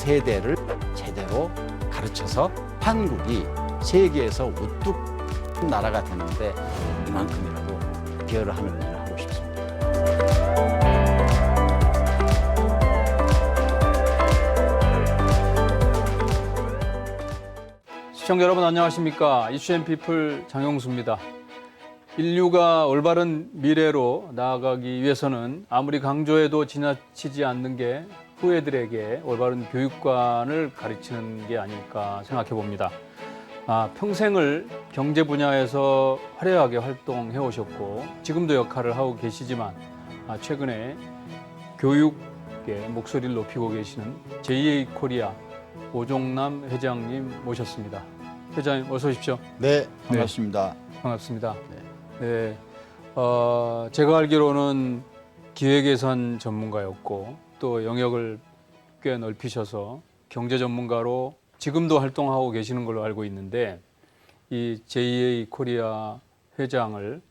세대를 제대로 가르쳐서 한국이 세계에서 우뚝 나라가 되는데 이만큼이라도 기여를 하는 일을 하고 싶습니다. 시청자 여러분 안녕하십니까? 이슈앤피플 장용수입니다. 인류가 올바른 미래로 나아가기 위해서는 아무리 강조해도 지나치지 않는 게 후예들에게 올바른 교육관을 가르치는 게 아닐까 생각해 봅니다. 평생을 경제 분야에서 화려하게 활동해 오셨고 지금도 역할을 하고 계시지만 최근에 교육의 목소리를 높이고 계시는 JA 코리아 오종남 회장님 모셨습니다. 회장님 어서 오십시오. 네, 반갑습니다. 반갑습니다. 네, 제가 알기로는 기획예산 전문가였고 또 영역을 꽤 넓히셔서 경제 전문가로 지금도 활동하고 계시는 걸로 알고 있는데 이 JA 코리아 회장을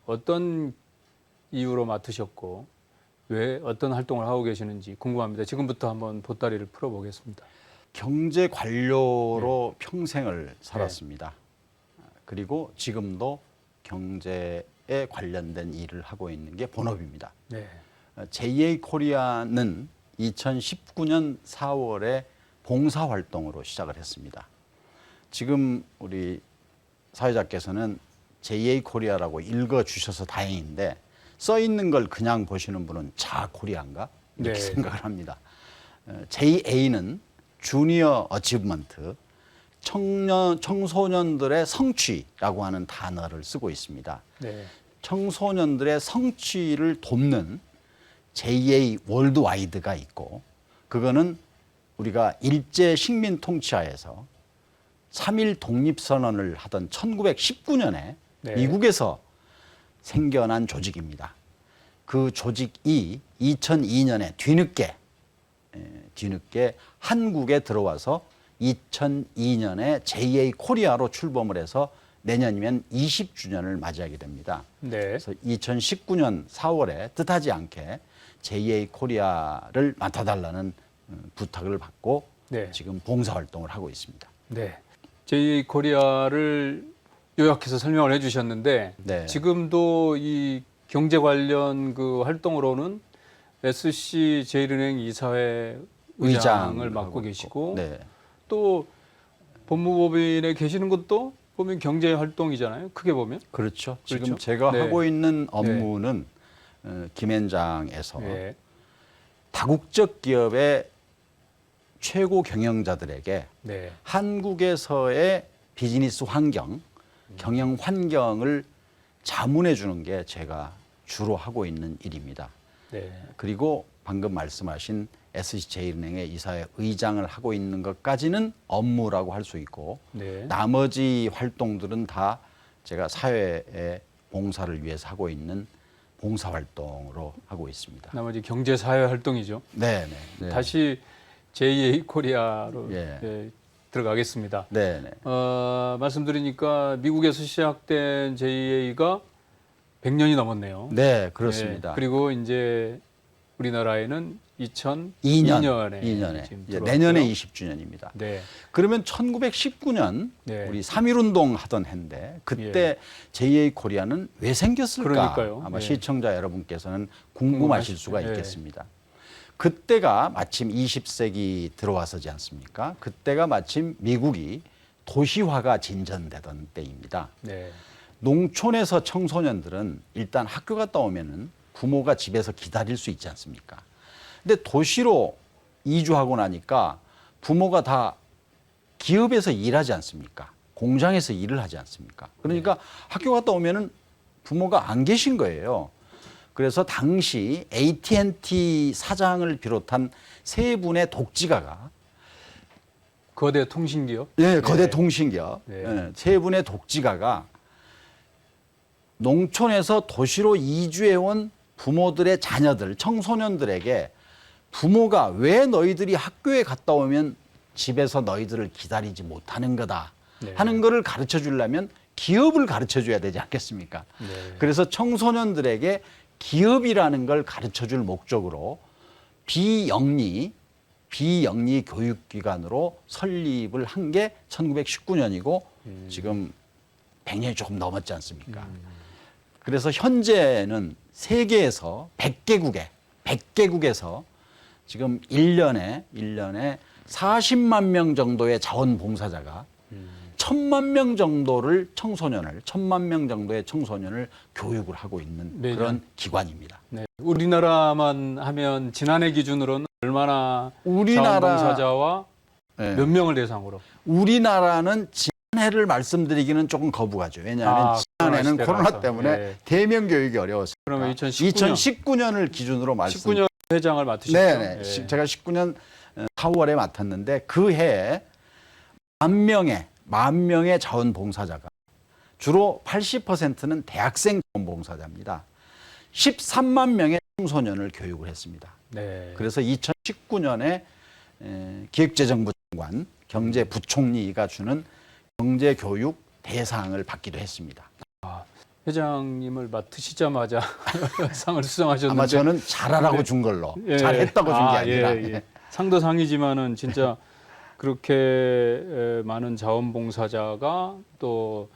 어떤 이유로 맡으셨고 왜 어떤 활동을 하고 계시는지 궁금합니다. 지금부터 한번 보따리를 풀어보겠습니다. 경제 관료로 평생을 살았습니다. 그리고 지금도 경제에 관련된 일을 하고 있는 게 본업입니다. 네. JA 코리아는 2019년 4월에 봉사활동으로 시작을 했습니다. 지금 우리 사회자께서는 JA 코리아라고 읽어주셔서 다행인데 써 있는 걸 그냥 보시는 분은 자코리아인가 이렇게 생각을 합니다. JA는 주니어 어치브먼트, 청소년들의 성취라고 하는 단어를 쓰고 있습니다. 네. 청소년들의 성취를 돕는 JA 월드와이드가 있고 그거는 우리가 일제 식민 통치하에서 3.1 독립선언을 하던 1919년에 미국에서 생겨난 조직입니다. 그 조직이 2002년에 뒤늦게 한국에 들어와서 2002년에 JA 코리아로 출범을 해서 내년이면 20주년을 맞이하게 됩니다. 네. 그래서 2019년 4월에 뜻하지 않게 JA 코리아를 맡아달라는 부탁을 받고 지금 봉사활동을 하고 있습니다. 네. JA 코리아를 요약해서 설명을 해주셨는데 지금도 이 경제 관련 그 활동으로는 SC 제일은행 이사회 의장을 맡고 계시고 또 법무법인에 계시는 것도 보면 경제 활동이잖아요. 크게 보면. 그렇죠. 지금 제가 하고 있는 업무는 김앤장에서 다국적 기업의 최고 경영자들에게 한국에서의 비즈니스 환경, 경영 환경을 자문해 주는 게 제가 주로 하고 있는 일입니다. 그리고 방금 말씀하신 SC제일은행의 이사회 의장을 하고 있는 것까지는 업무라고 할 수 있고 나머지 활동들은 다 제가 사회에 봉사를 위해서 하고 있는 봉사활동으로 하고 있습니다. 나머지 경제사회 활동이죠. 다시 JA 코리아로 들어가겠습니다. 말씀드리니까 미국에서 시작된 JA가 100년이 넘었네요. 네, 그렇습니다. 그리고 이제 우리나라에는 2002년에 지금 내년에 20주년입니다. 그러면 1919년 우리 3.1운동 하던 해인데 그때 JA 코리아는 왜 생겼을까? 그러니까요. 아마 시청자 여러분께서는 궁금하실 수가 있겠습니다. 그때가 마침 20세기 들어와서지 않습니까? 그때가 마침 미국이 도시화가 진전되던 때입니다. 농촌에서 청소년들은 일단 학교 갔다 오면은 부모가 집에서 기다릴 수 있지 않습니까? 근데 도시로 이주하고 나니까 부모가 다 기업에서 일하지 않습니까? 공장에서 일을 하지 않습니까? 그러니까 학교 갔다 오면은 부모가 안 계신 거예요. 그래서 당시 AT&T 사장을 비롯한 세 분의 독지가가 거대 통신기업? 거대 통신기업. 세 분의 독지가가 농촌에서 도시로 이주해온 부모들의 자녀들, 청소년들에게 부모가 왜 너희들이 학교에 갔다 오면 집에서 너희들을 기다리지 못하는 거다 하는 거를 가르쳐 주려면 기업을 가르쳐 줘야 되지 않겠습니까? 그래서 청소년들에게 기업이라는 걸 가르쳐 줄 목적으로 비영리 비영리 교육기관으로 설립을 한 게 1919년이고 지금 100년이 조금 넘었지 않습니까? 그래서 현재는 세계에서 100개국에서 지금 1년에 40만 명 정도의 자원봉사자가 1,000만 명 정도를 1,000만 명 정도의 청소년을 교육을 하고 있는 매년. 그런 기관입니다. 네. 우리나라만 하면 지난해 기준으로는 얼마나 우리나라- 자원봉사자와 네. 몇 명을 대상으로? 우리나라는 지난해를 말씀드리기는 조금 거부하죠. 왜냐하면 지난해는 코로나 코로나 시대라서. 때문에 예. 대면 교육이 어려웠습니다. 그러면 2019년 2019년을 기준으로 말씀. 19년 회장을 맡으셨죠? 네네. 예. 제가 19년 4월에 맡았는데 그 해에 10,000명의 자원봉사자가 주로 80%는 대학생 자원봉사자입니다. 13만 명의 청소년을 교육을 했습니다. 네. 그래서 2019년에 기획재정부 장관, 경제부총리가 주는 경제교육 대상을 받기도 했습니다. 회장님을 맡으시자마자 상을 수상하셨는데 아마 저는 잘하라고 준 걸로, 잘했다고 준 게 아니라. 예. 상도 상이지만은 진짜 그렇게 많은 자원봉사자가 또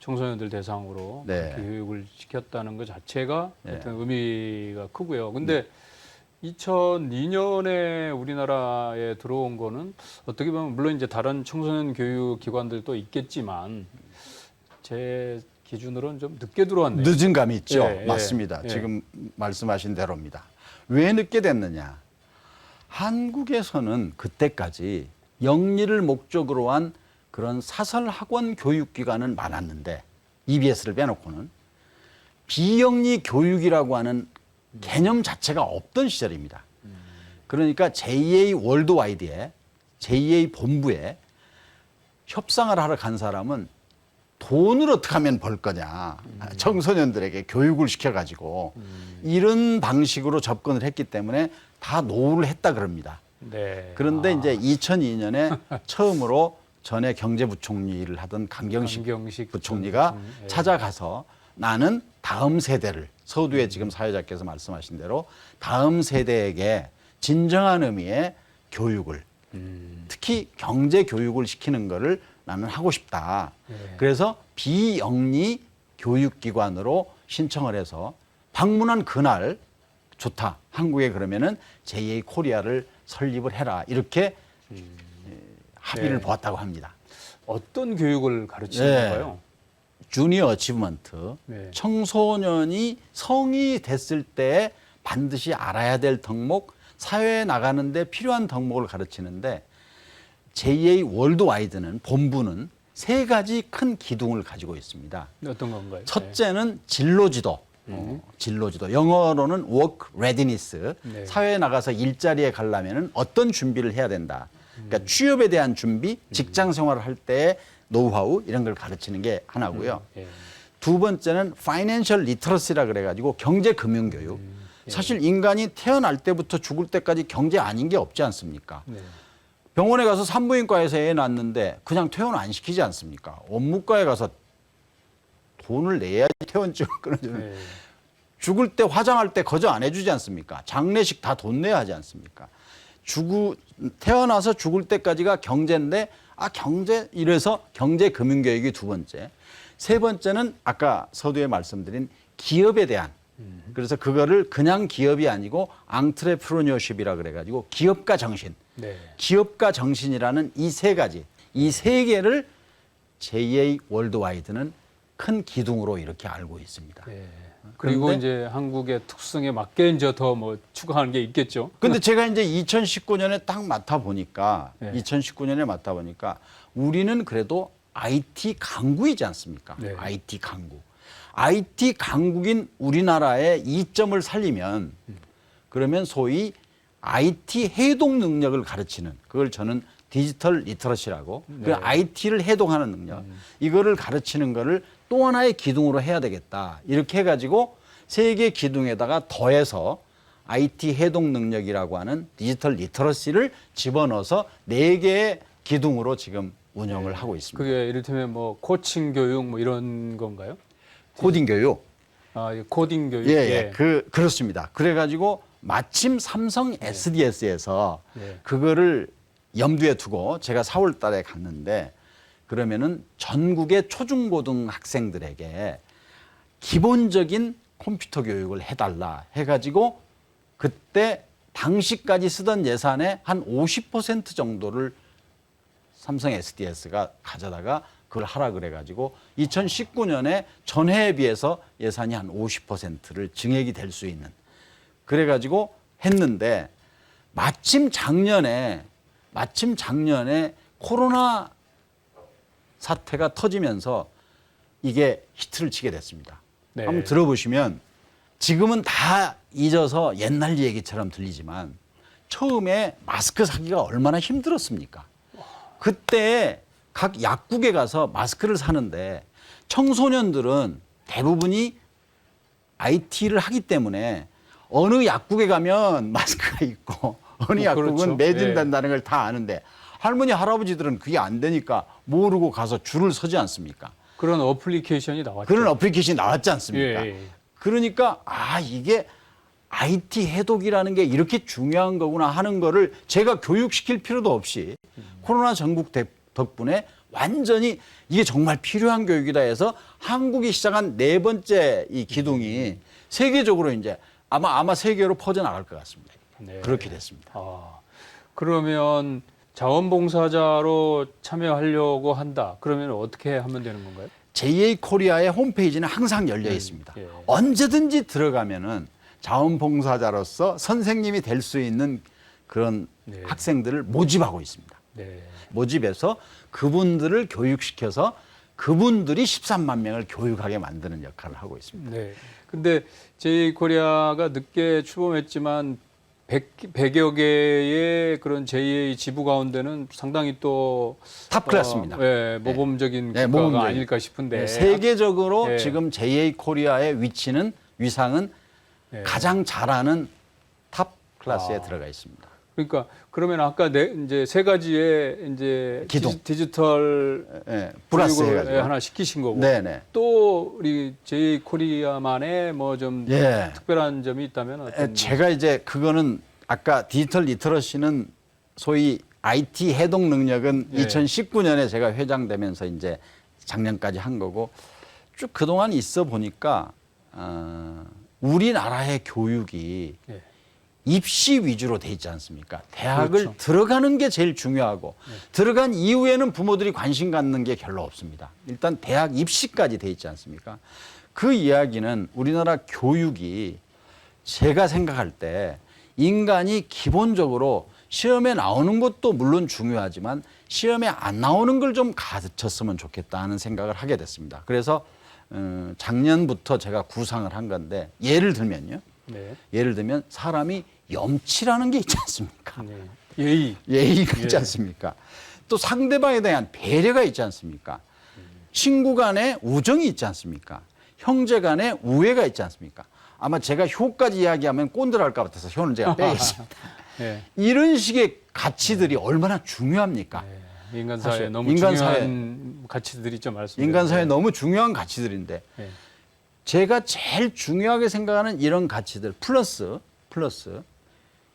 청소년들 대상으로 네. 교육을 시켰다는 것 자체가 네. 어떤 의미가 크고요. 근데 2002년에 우리나라에 들어온 거는 어떻게 보면 물론 이제 다른 청소년 교육 기관들도 있겠지만 제 기준으로는 좀 늦게 들어왔네요. 늦은 감이 있죠. 예, 맞습니다. 예. 지금 말씀하신 대로입니다. 왜 늦게 됐느냐? 한국에서는 그때까지 영리를 목적으로 한 그런 사설 학원 교육기관은 많았는데 EBS를 빼놓고는 비영리 교육이라고 하는 개념 자체가 없던 시절입니다. 그러니까 JA 월드와이드에 JA 본부에 협상을 하러 간 사람은 돈을 어떻게 하면 벌 거냐. 청소년들에게 교육을 시켜가지고 이런 방식으로 접근을 했기 때문에 다 노후를 했다 그럽니다. 네. 그런데 이제 2002년에 처음으로 전에 경제부총리를 하던 강경식 부총리가 부총리. 예. 찾아가서 나는 다음 세대를 서두에 지금 사회자께서 말씀하신 대로 다음 세대에게 진정한 의미의 교육을 특히 경제 교육을 시키는 거를 나는 하고 싶다. 예. 그래서 비영리 교육기관으로 신청을 해서 방문한 그날 좋다. 한국에 그러면은 JA 코리아를 설립을 해라. 이렇게 합의를 네. 보았다고 합니다. 어떤 교육을 가르치는 네. 건가요? 주니어 어치브먼트. 네. 청소년이 성이 됐을 때 반드시 알아야 될 덕목, 사회에 나가는데 필요한 덕목을 가르치는데 JA 월드와이드는 본부는 세 가지 큰 기둥을 가지고 있습니다. 어떤 건가요? 첫째는 진로지도. 진로지도. 영어로는 work readiness. 네. 사회에 나가서 일자리에 가려면 어떤 준비를 해야 된다. 그러니까 취업에 대한 준비, 직장 생활을 할 때의 노하우 이런 걸 가르치는 게 하나고요. 예. 두 번째는 파이낸셜 리터러시라 그래가지고 경제 금융 교육. 사실 인간이 태어날 때부터 죽을 때까지 경제 아닌 게 없지 않습니까? 네. 병원에 가서 산부인과에서 애 낳는데 그냥 퇴원 안 시키지 않습니까? 원무과에 가서 돈을 내야지 퇴원증을 끊어주는. 네. 죽을 때 화장할 때 거저 안 해주지 않습니까? 장례식 다 돈 내야 하지 않습니까? 태어나서 죽을 때까지가 경제인데 경제 이래서 경제 금융 교육이 두 번째. 세 번째는 아까 서두에 말씀드린 기업에 대한 그래서 그거를 그냥 기업이 아니고 앙트레프로니어십이라 그래가지고 기업가 정신. 네. 기업가 정신이라는 이 세 가지, 이 세 개를 JA 월드와이드는 큰 기둥으로 이렇게 알고 있습니다. 네. 그리고 그런데- 이제 한국의 특성에 맞게 이제 더 뭐 추가하는 게 있겠죠. 근데 제가 이제 2019년에 딱 맡아보니까, 네. 2019년에 맡아보니까 우리는 그래도 IT 강국이지 않습니까? 네. IT 강국. IT 강국인 우리나라의 이점을 살리면 그러면 소위 IT 해독 능력을 가르치는 그걸 저는 디지털 리터러시라고 그 IT를 해독하는 능력 이거를 가르치는 거를 또 하나의 기둥으로 해야 되겠다. 이렇게 해가지고 세 개 기둥에다가 더해서 IT 해독 능력이라고 하는 디지털 리터러시를 집어넣어서 네 개의 기둥으로 지금 운영을 하고 있습니다. 그게 이를테면 뭐 코칭 교육 뭐 이런 건가요? 코딩 교육. 아, 이 코딩 교육. 예. 그렇습니다. 그래가지고 마침 삼성 SDS에서 네. 그거를 염두에 두고 제가 4월 달에 갔는데 그러면은 전국의 초중고등 학생들에게 기본적인 컴퓨터 교육을 해달라 해가지고 그때 당시까지 쓰던 예산의 한 50% 정도를 삼성 SDS가 가져다가 그걸 하라 그래가지고 2019년에 전해에 비해서 예산이 한 50%를 증액이 될 수 있는 그래가지고 했는데 마침 작년에 코로나 사태가 터지면서 이게 히트를 치게 됐습니다. 네. 한번 들어보시면 지금은 다 잊어서 옛날 얘기처럼 들리지만 처음에 마스크 사기가 얼마나 힘들었습니까? 그때 각 약국에 가서 마스크를 사는데 청소년들은 대부분이 IT를 하기 때문에 어느 약국에 가면 마스크가 있고 어느 약국은 그렇죠. 매진된다는 걸 다 아는데 할머니 할아버지들은 그게 안 되니까 모르고 가서 줄을 서지 않습니까? 그런 어플리케이션이 나왔죠. 그런 어플리케이션이 나왔지 않습니까? 예, 예. 그러니까 이게 IT 해독이라는 게 이렇게 중요한 거구나 하는 거를 제가 교육시킬 필요도 없이 코로나 전국 덕분에 완전히 이게 정말 필요한 교육이다 해서 한국이 시작한 네 번째 이 기둥이 세계적으로 이제 아마 세계로 퍼져나갈 것 같습니다. 네. 그렇게 됐습니다. 그러면 자원봉사자로 참여하려고 한다. 그러면 어떻게 하면 되는 건가요? JA 코리아의 홈페이지는 항상 열려 있습니다. 예. 언제든지 들어가면은 자원봉사자로서 선생님이 될 수 있는 그런 네. 학생들을 모집하고 있습니다. 네. 모집해서 그분들을 교육시켜서 그분들이 13만 명을 교육하게 만드는 역할을 하고 있습니다. 네. 근데 JA코리아가 늦게 출범했지만 100여 개의 그런 JA 지부 가운데는 상당히 또 탑 클래스입니다. 모범적인 네, 국가가 모범적인. 아닐까 싶은데 네, 세계적으로 네. 지금 JA 코리아의 위상은 네. 가장 잘하는 탑 클래스에 들어가 있습니다. 그러니까 그러면 아까 이제 세 가지의 이제 기둥. 디지털 플러스 교육을 해가지고 하나 시키신 거고 네네. 또 우리 JA 코리아만의 뭐 좀 예. 특별한 점이 있다면 어떤? 제가 이제 그거는 아까 디지털 리터러시는 소위 IT 해독 능력은 예. 2019년에 제가 회장되면서 이제 작년까지 한 거고 쭉 그동안 있어 보니까 우리나라의 교육이 예. 입시 위주로 돼 있지 않습니까? 대학을 그렇죠. 들어가는 게 제일 중요하고 들어간 이후에는 부모들이 관심 갖는 게 별로 없습니다. 일단 대학 입시까지 돼 있지 않습니까? 그 이야기는 우리나라 교육이 제가 생각할 때 인간이 기본적으로 시험에 나오는 것도 물론 중요하지만 시험에 안 나오는 걸 좀 가르쳤으면 좋겠다는 생각을 하게 됐습니다. 그래서 작년부터 제가 구상을 한 건데 예를 들면요. 네. 예를 들면 사람이 염치라는 게 있지 않습니까? 네. 예의. 예의가 있지 예. 않습니까? 또 상대방에 대한 배려가 있지 않습니까? 친구 간의 우정이 있지 않습니까? 형제 간의 우애가 있지 않습니까? 아마 제가 효까지 이야기하면 꼰대랄 것 같아서 효는 제가 빼겠습니다. 네. 이런 식의 가치들이 얼마나 중요합니까? 네. 인간 사회에 사실 너무 인간 중요한 가치들이 좀 말씀. 인간 사회에 너무 중요한 가치들인데 네. 제가 제일 중요하게 생각하는 이런 가치들 플러스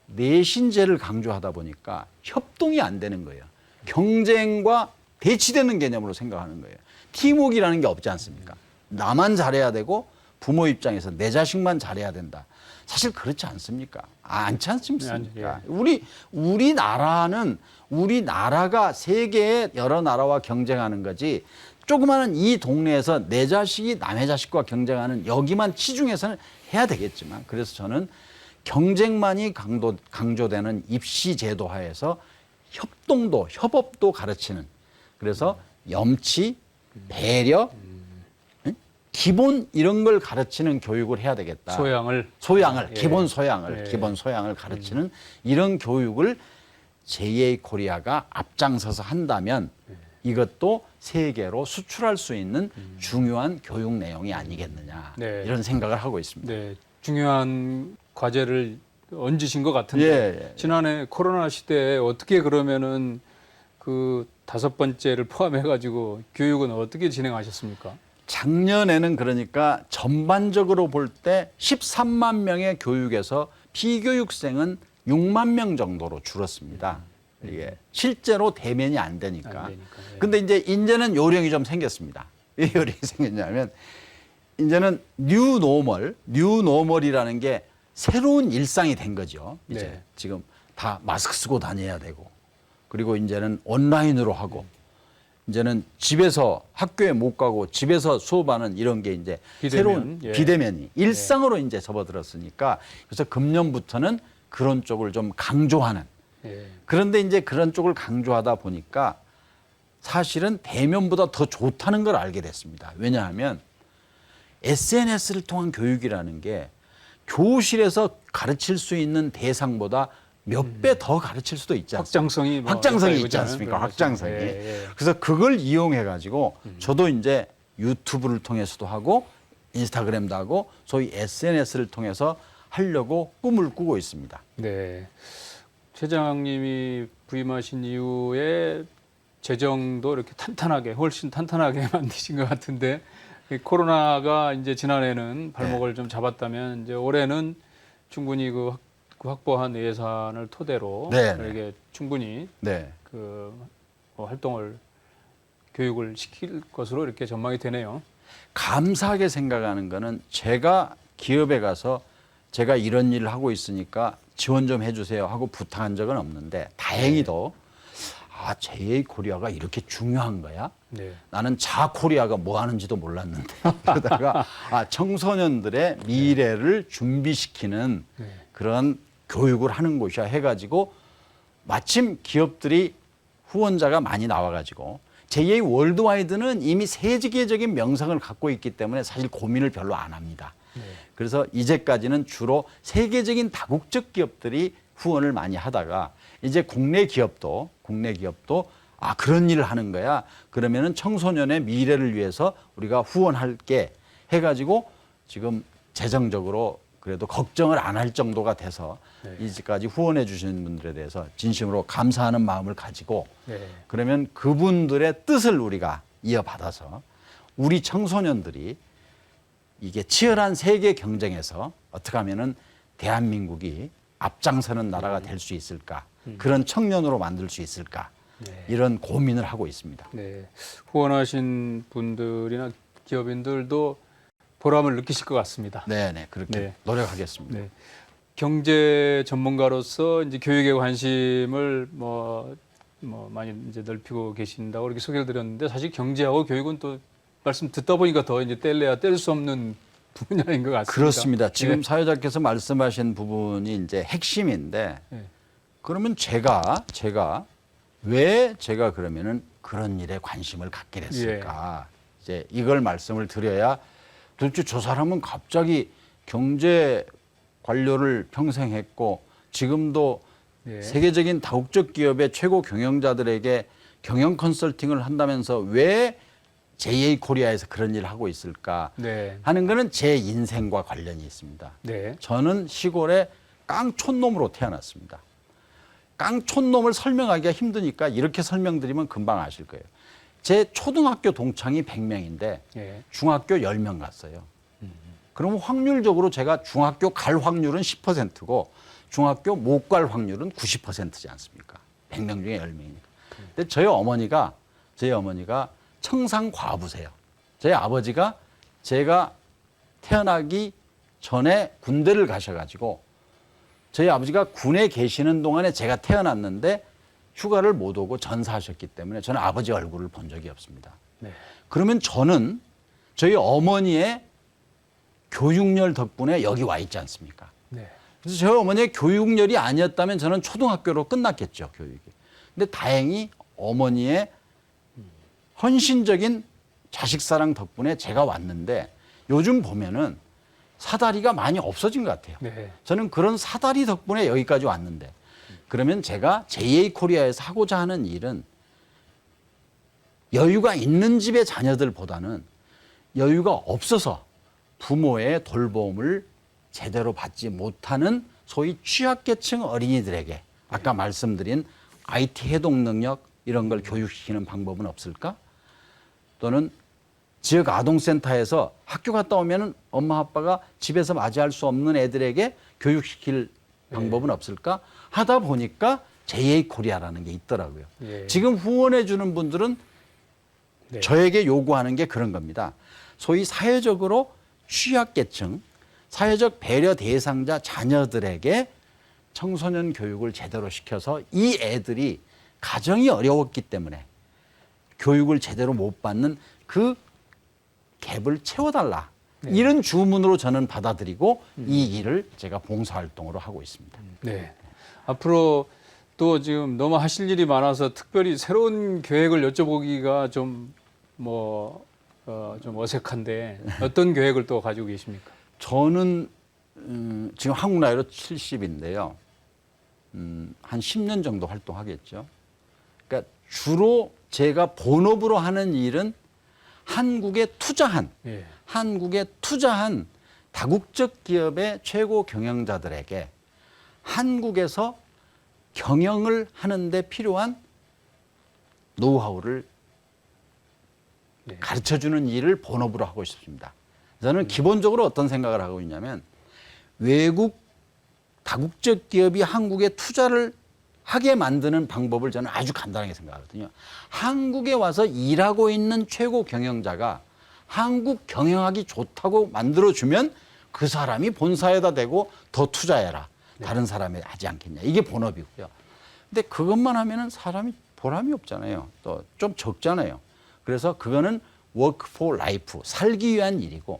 내신제를 강조하다 보니까 협동이 안 되는 거예요. 경쟁과 대치되는 개념으로 생각하는 거예요. 팀워크라는 게 없지 않습니까? 나만 잘해야 되고 부모 입장에서 내 자식만 잘해야 된다. 사실 그렇지 않습니까? 않지 않습니까? 예. 우리나라가 세계의 여러 나라와 경쟁하는 거지 조그마한 이 동네에서 내 자식이 남의 자식과 경쟁하는 여기만 치중해서는 해야 되겠지만 그래서 저는 경쟁만이 강조되는 입시 제도 하에서 협업도 가르치는 그래서 염치, 배려, 기본 이런 걸 가르치는 교육을 해야 되겠다. 소양을 예. 기본 소양을 가르치는 이런 교육을 JA 코리아가 앞장서서 한다면 이것도 세계로 수출할 수 있는 중요한 교육 내용이 아니겠느냐 네. 이런 생각을 하고 있습니다. 네, 중요한 과제를 얹으신 것 같은데 예. 지난해 코로나 시대에 어떻게 그러면은 그 5번째를 포함해가지고 교육은 어떻게 진행하셨습니까? 작년에는 그러니까 전반적으로 볼 때 13만 명의 교육에서 피교육생은 6만 명 정도로 줄었습니다. 이게 실제로 대면이 안 되니까. 예. 근데 이제는 요령이 좀 생겼습니다. 왜 요령이 생겼냐면 이제는 뉴노멀이라는 게 새로운 일상이 된 거죠. 이제 네. 지금 다 마스크 쓰고 다녀야 되고, 그리고 이제는 온라인으로 하고, 이제는 집에서 학교에 못 가고 집에서 수업하는 이런 게 이제 비대면, 새로운 예. 비대면이 일상으로 이제 접어들었으니까, 그래서 금년부터는 그런 쪽을 좀 강조하는. 예. 그런데 이제 그런 쪽을 강조하다 보니까 사실은 대면보다 더 좋다는 걸 알게 됐습니다. 왜냐하면 SNS를 통한 교육이라는 게 교실에서 가르칠 수 있는 대상보다 몇 배 더 가르칠 수도 있지 않습니까? 확장성이 있지 않습니까? 확장성이. 예. 그래서 그걸 이용해 가지고 저도 이제 유튜브를 통해서도 하고 인스타그램도 하고 소위 SNS를 통해서 하려고 꿈을 꾸고 있습니다. 네. 최 장님이 부임하신 이후에 재정도 이렇게 훨씬 탄탄하게 만드신 것 같은데, 코로나가 이제 지난해는 발목을 좀 잡았다면 이제 올해는 충분히 그 확보한 예산을 토대로 이게 충분히 그 활동을 교육을 시킬 것으로 이렇게 전망이 되네요. 감사하게 생각하는 거는 제가 기업에 가서 제가 이런 일을 하고 있으니까 지원 좀 해주세요 하고 부탁한 적은 없는데, 다행히도 JA 코리아가 이렇게 중요한 거야? 네. 나는 자코리아가 뭐 하는지도 몰랐는데 그러다가 청소년들의 미래를 준비시키는 그런 교육을 하는 곳이야 해가지고, 마침 기업들이 후원자가 많이 나와가지고 JA 월드와이드는 이미 세계적인 명성을 갖고 있기 때문에 사실 고민을 별로 안 합니다. 그래서 이제까지는 주로 세계적인 다국적 기업들이 후원을 많이 하다가 이제 국내 기업도 그런 일을 하는 거야. 그러면은 청소년의 미래를 위해서 우리가 후원할게 해가지고 지금 재정적으로 그래도 걱정을 안 할 정도가 돼서 이제까지 후원해 주시는 분들에 대해서 진심으로 감사하는 마음을 가지고, 그러면 그분들의 뜻을 우리가 이어받아서 우리 청소년들이 이게 치열한 세계 경쟁에서 어떻게 하면은 대한민국이 앞장서는 나라가 될 수 있을까, 그런 청년으로 만들 수 있을까, 이런 고민을 하고 있습니다. 네. 후원하신 분들이나 기업인들도 보람을 느끼실 것 같습니다. 네네, 그렇게 노력하겠습니다. 네. 경제 전문가로서 이제 교육에 관심을 많이 이제 넓히고 계신다고 이렇게 소개를 드렸는데, 사실 경제하고 교육은 또 말씀 듣다 보니까 더 이제 뗄래야 뗄 수 없는 분야인 것 같습니다. 그렇습니다. 지금 사회자께서 말씀하신 부분이 이제 핵심인데, 그러면 제가 왜 그러면은 그런 일에 관심을 갖게 됐을까? 이제 이걸 말씀을 드려야, 도대체 저 사람은 갑자기 경제 관료를 평생 했고 지금도 세계적인 다국적 기업의 최고 경영자들에게 경영 컨설팅을 한다면서 왜 JA 코리아에서 그런 일을 하고 있을까 하는 거는 제 인생과 관련이 있습니다. 저는 시골에 깡촌놈으로 태어났습니다. 깡촌놈을 설명하기가 힘드니까 이렇게 설명드리면 금방 아실 거예요. 제 초등학교 동창이 100명인데 중학교 10명 갔어요. 그러면 확률적으로 제가 중학교 갈 확률은 10%고 중학교 못 갈 확률은 90%지 않습니까? 100명 중에 10명이니까. 근데 저희 어머니가 청상 과부세요. 저희 아버지가 제가 태어나기 전에 군대를 가셔가지고, 저희 아버지가 군에 계시는 동안에 제가 태어났는데 휴가를 못 오고 전사하셨기 때문에 저는 아버지 얼굴을 본 적이 없습니다. 그러면 저는 저희 어머니의 교육열 덕분에 여기 와 있지 않습니까? 그래서 저희 어머니의 교육열이 아니었다면 저는 초등학교로 끝났겠죠, 교육이. 근데 다행히 어머니의 헌신적인 자식사랑 덕분에 제가 왔는데, 요즘 보면은 사다리가 많이 없어진 것 같아요. 저는 그런 사다리 덕분에 여기까지 왔는데, 그러면 제가 JA 코리아에서 하고자 하는 일은 여유가 있는 집의 자녀들보다는 여유가 없어서 부모의 돌봄을 제대로 받지 못하는 소위 취약계층 어린이들에게 아까 말씀드린 IT 해독 능력 이런 걸 교육시키는 방법은 없을까? 또는 지역 아동센터에서 학교 갔다 오면은 엄마 아빠가 집에서 맞이할 수 없는 애들에게 교육시킬 방법은 없을까 하다 보니까 JA 코리아라는 게 있더라고요. 예. 지금 후원해 주는 분들은 네. 저에게 요구하는 게 그런 겁니다. 소위 사회적으로 취약계층, 사회적 배려 대상자 자녀들에게 청소년 교육을 제대로 시켜서 이 애들이 가정이 어려웠기 때문에 교육을 제대로 못 받는 그 갭을 채워달라. 이런 주문으로 저는 받아들이고 이 일을 제가 봉사활동으로 하고 있습니다. 네. 앞으로 또 지금 너무 하실 일이 많아서 특별히 새로운 계획을 여쭤보기가 좀 좀 어색한데 어떤 계획을 또 가지고 계십니까? 저는 지금 한국 나이로 70인데요. 한 10년 정도 활동하겠죠. 그러니까 주로 제가 본업으로 하는 일은 한국에 투자한 다국적 기업의 최고 경영자들에게 한국에서 경영을 하는데 필요한 노하우를 가르쳐주는 일을 본업으로 하고 싶습니다. 저는 기본적으로 어떤 생각을 하고 있냐면 외국 다국적 기업이 한국에 투자를 하게 만드는 방법을 저는 아주 간단하게 생각하거든요. 한국에 와서 일하고 있는 최고 경영자가 한국 경영하기 좋다고 만들어주면 그 사람이 본사에다 대고 더 투자해라. 다른 사람이 하지 않겠냐. 이게 본업이고요. 근데 그것만 하면은 사람이 보람이 없잖아요. 또 좀 적잖아요. 그래서 그거는 work for life, 살기 위한 일이고,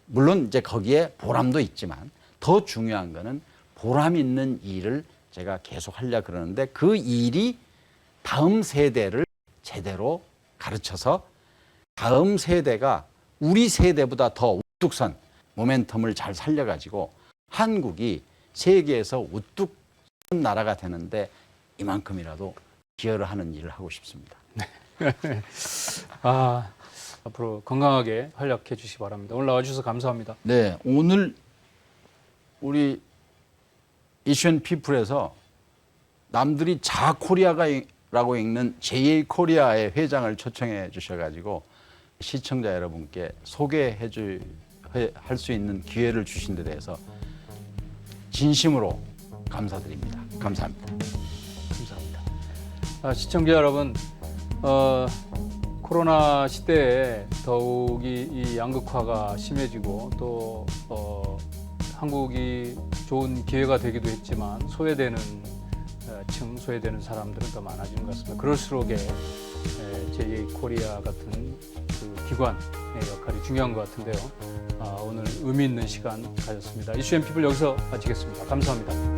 물론 이제 거기에 보람도 있지만 더 중요한 거는 보람 있는 일을 제가 계속 하려고 그러는데 그 일이 다음 세대를 제대로 가르쳐서 다음 세대가 우리 세대보다 더 우뚝 선 모멘텀을 잘 살려가지고 한국이 세계에서 우뚝 선 나라가 되는데 이만큼이라도 기여를 하는 일을 하고 싶습니다. 앞으로 건강하게 활약해 주시기 바랍니다. 오늘 나와주셔서 감사합니다. 네, 오늘 우리 이슈앤 피플에서 남들이 자코리아라고 읽는 JA 코리아의 회장을 초청해 주셔가지고 시청자 여러분께 소개해 할 수 있는 기회를 주신 데 대해서 진심으로 감사드립니다. 감사합니다. 감사합니다. 시청자 여러분, 코로나 시대에 더욱이 이 양극화가 심해지고 또 한국이 좋은 기회가 되기도 했지만 소외되는 소외되는 사람들은 더 많아지는 것 같습니다. 그럴수록 JA 코리아 같은 그 기관의 역할이 중요한 것 같은데요. 오늘 의미 있는 시간 가졌습니다. 이슈앤피플 여기서 마치겠습니다. 감사합니다.